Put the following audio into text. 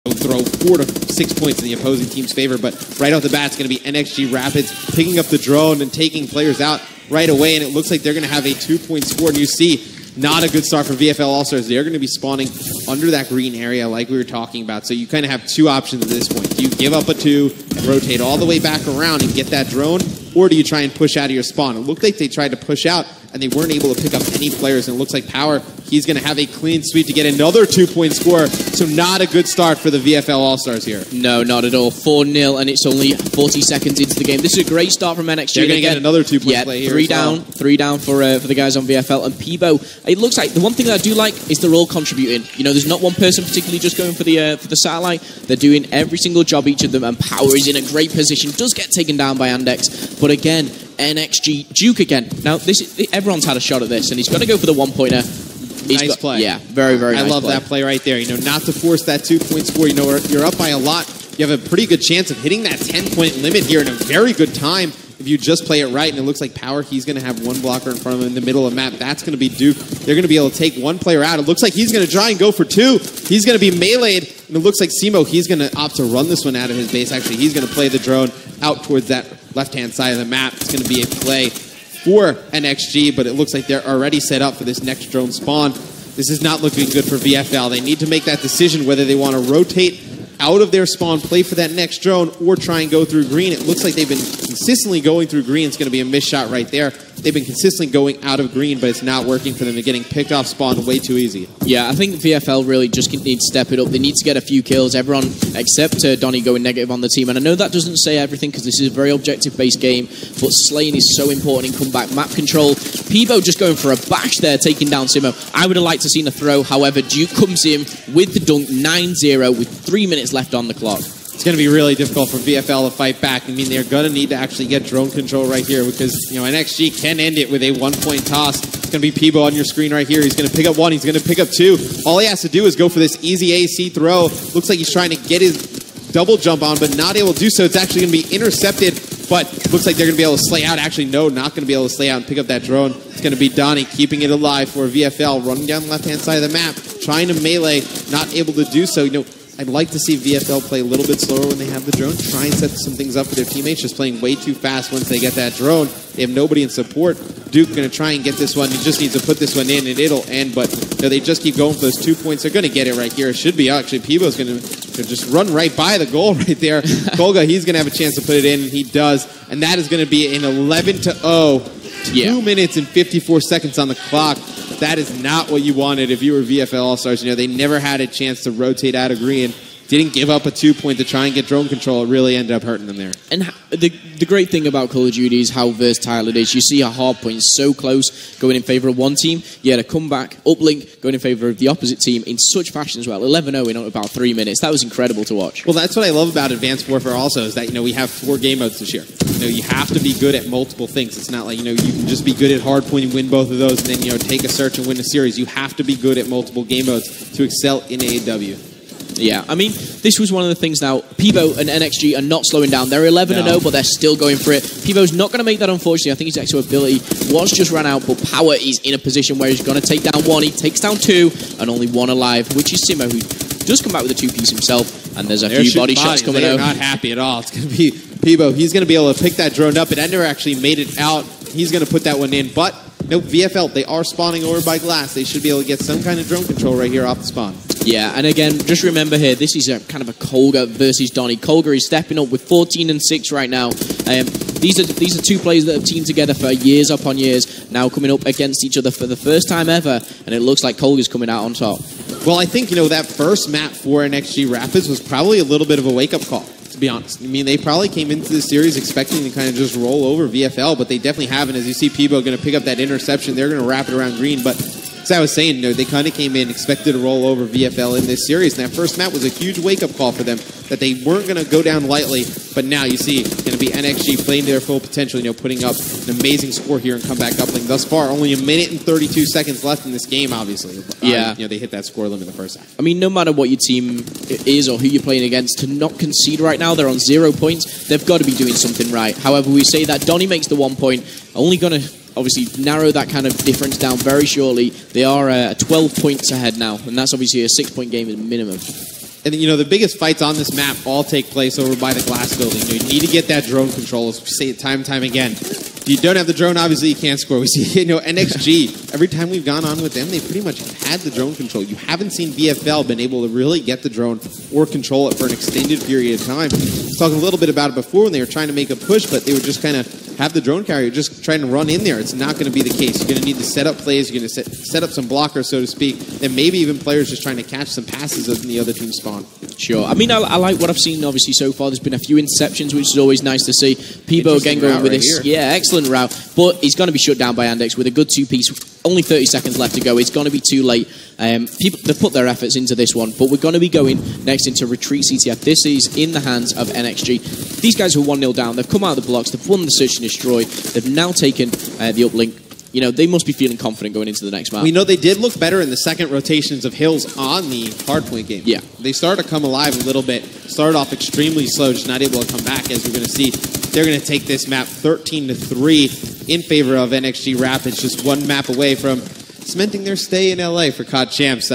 throw 4 to 6 points in the opposing team's favor, but right off the bat, it's going to be NXG Rapids picking up the drone and taking players out right away, and it looks like they're going to have a 2-point score, and you see, not a good start for VFL.Allstars. They're going to be spawning under that green area like we were talking about, so you kind of have two options at this point. Do you give up a 2, rotate all the way back around and get that drone, or do you try and push out of your spawn? It looked like they tried to push out, and they weren't able to pick up any players, and it looks like Power, he's going to have a clean sweep to get another 2-point score, so not a good start for the VFL.Allstars here. No, not at all. 4-0, and it's only 40 seconds into the game. This is a great start from NXG. They're going to get another 2-point play here. 3 down, 3 down for the guys on VFL. And Peebo, it looks like the one thing that I do like is they're all contributing. You know, there's not one person particularly just going for the satellite. They're doing every single job, each of them, and Power is in a great position. Does get taken down by Andex, but again, NXG Duke again. Now, everyone's had a shot at this, and he's got to go for the 1-pointer. Nice play. Yeah, very, very nice I love that play right there. You know, not to force that 2-point score. You know, you're up by a lot. You have a pretty good chance of hitting that 10-point limit here in a very good time if you just play it right. And it looks like Power, he's going to have one blocker in front of him in the middle of the map. That's going to be Duke. They're going to be able to take one player out. It looks like he's going to try and go for 2. He's going to be meleeed. And it looks like Simo, he's going to opt to run this one out of his base. Actually, he's going to play the drone out towards that left-hand side of the map. It's going to be a play for NXG, but it looks like they're already set up for this next drone spawn. This is not looking good for VFL. They need to make that decision whether they want to rotate out of their spawn, play for that next drone, or try and go through green. It looks like they've been consistently going through green. It's going to be a missed shot right there. They've been consistently going out of green, but it's not working for them. They're getting picked off spawn way too easy. Yeah, I think VFL really just need to step it up. They need to get a few kills. Everyone except Donnie going negative on the team. And I know that doesn't say everything because this is a very objective-based game, but slaying is so important in comeback map control. Peebo just going for a bash there, taking down Simo. I would have liked to have seen a throw. However, Duke comes in with the dunk 9-0 with 3 minutes left on the clock. It's going to be really difficult for VFL to fight back. I mean, they're going to need to actually get drone control right here because, you know, NXG can end it with a 1-point toss. It's going to be Peebo on your screen right here. He's going to pick up 1. He's going to pick up 2. All he has to do is go for this easy AC throw. Looks like he's trying to get his double jump on, but not able to do so. It's actually going to be intercepted, but looks like they're going to be able to slay out. Actually, no, not going to be able to slay out and pick up that drone. It's going to be Donnie keeping it alive for VFL, running down the left-hand side of the map, trying to melee, not able to do so. You know, I'd like to see VFL play a little bit slower when they have the drone, try and set some things up for their teammates, just playing way too fast once they get that drone. They have nobody in support. Duke going to try and get this one. He just needs to put this one in, and it'll end, but you know, they just keep going for those 2 points. They're going to get it right here. It should be, actually, Peebo's going to just run right by the goal right there. Kolga, he's going to have a chance to put it in, and he does, and that is going to be an 11-0. 2 minutes and 54 seconds on the clock. That is not what you wanted if you were VFL.Allstars. You know, they never had a chance to rotate out of green. Didn't give up a 2-point to try and get drone control. It really ended up hurting them there. And the great thing about Call of Duty is how versatile it is. You see a hard point so close going in favor of one team. You had a comeback, uplink, going in favor of the opposite team in such fashion as well. 11-0 in about 3 minutes. That was incredible to watch. Well, that's what I love about Advanced Warfare also is that, you know, we have 4 game modes this year. You know, you have to be good at multiple things. It's not like, you know, you can just be good at hardpoint and win both of those and then, you know, take a search and win a series. You have to be good at multiple game modes to excel in AEW. Yeah, I mean, this was one of the things now. Peebo and NXG are not slowing down. They're 11-0, but they're still going for it. Peebo's not going to make that, unfortunately. I think his extra ability was just ran out, but Power is in a position where he's going to take down 1. He takes down 2, and only 1 alive, which is Simo, who does come back with a 2-piece himself, and there's a few body shots coming out. They're not happy at all. It's going to be Peebo. He's going to be able to pick that drone up. It never actually made it out. He's going to put that one in, but nope, VFL, they are spawning over by glass. They should be able to get some kind of drone control right here off the spawn. Yeah, and again, just remember here, this is a kind of a Kolga versus Donnie. Kolga is stepping up with 14-6 right now. These are 2 players that have teamed together for years upon years, now coming up against each other for the first time ever, and it looks like Kolga's coming out on top. Well, I think, you know, that first map for NXG Rapids was probably a little bit of a wake-up call, to be honest. I mean, they probably came into the series expecting to kind of just roll over VFL, but they definitely haven't. As you see, Peebo going to pick up that interception. They're going to wrap it around green, but as I was saying, you know, they kind of came in, expected to roll over VFL in this series, and that first map was a huge wake-up call for them, that they weren't going to go down lightly, but now you see, it's going to be NXG playing to their full potential, you know, putting up an amazing score here and comeback uplink. Thus far, only 1 minute and 32 seconds left in this game, obviously. Yeah. You know, they hit that score limit in the first half. I mean, no matter what your team is or who you're playing against, to not concede right now, they're on 0 points, they've got to be doing something right. However, we say that Donnie makes the 1 point, only going to obviously narrow that kind of difference down very shortly. They are 12 points ahead now, and that's obviously a 6-point game at minimum. And, you know, the biggest fights on this map all take place over by the glass building. You need to get that drone control. We say it time and time again. If you don't have the drone, obviously you can't score. We see, you know, NXG, every time we've gone on with them, they pretty much had the drone control. You haven't seen VFL been able to really get the drone or control it for an extended period of time. I was talking a little bit about it before when they were trying to make a push, but they would just kind of have the drone carrier just trying to run in there. It's not going to be the case. You're going to need to set up plays. You're going to set up some blockers, so to speak, and maybe even players just trying to catch some passes in the other team's spawn. Sure. I mean, I like what I've seen, obviously, so far. There's been a few interceptions, which is always nice to see. Peebo again going with this. Yeah, excellent route. But he's going to be shut down by Andex with a good two-piece. Only 30 seconds left to go. It's going to be too late. People, they've put their efforts into this one, but we're going to be going next into Retreat CTF. This is in the hands of NXG. These guys were 1-0 down. They've come out of the blocks. They've won the Search and Destroy. They've now taken the uplink. You know, they must be feeling confident going into the next map. We know they did look better in the second rotations of Hills on the hardpoint game. Yeah. They started to come alive a little bit. Started off extremely slow, just not able to come back, as we're going to see. They're going to take this map 13-3 in favor of NXG Rapids, just one map away from cementing their stay in LA for COD Champs.